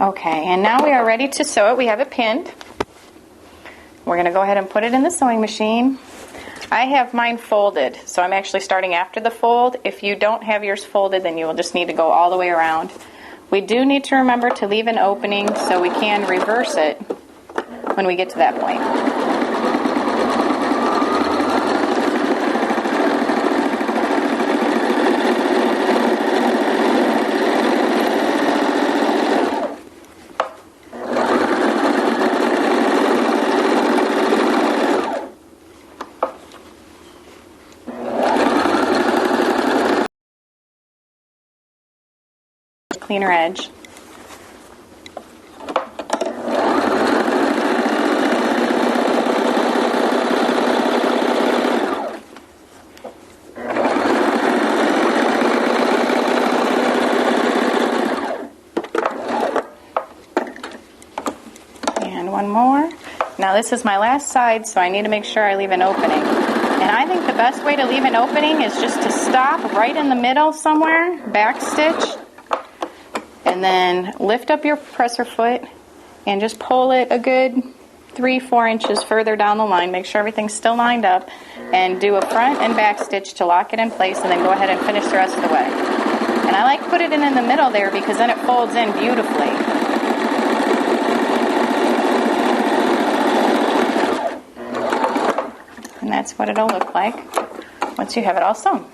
Okay, and now we are ready to sew it. We have it pinned. We're going to go ahead and put it in the sewing machine. I have mine folded, so I'm actually starting after the fold. If you don't have yours folded, then you will just need to go all the way around. We do need to remember to leave an opening so we can reverse it when we get to that point. Cleaner edge. And one more. Now this is my last side, so I need to make sure I leave an opening. And I think the best way to leave an opening is just to stop right in the middle somewhere, back stitch, and then lift up your presser foot and just pull it a good 3-4 inches further down the line. Make sure everything's still lined up, and do a front and back stitch to lock it in place, and then go ahead and finish the rest of the way. And I like to put it in the middle there because then it folds in beautifully. And that's what it'll look like once you have it all sewn.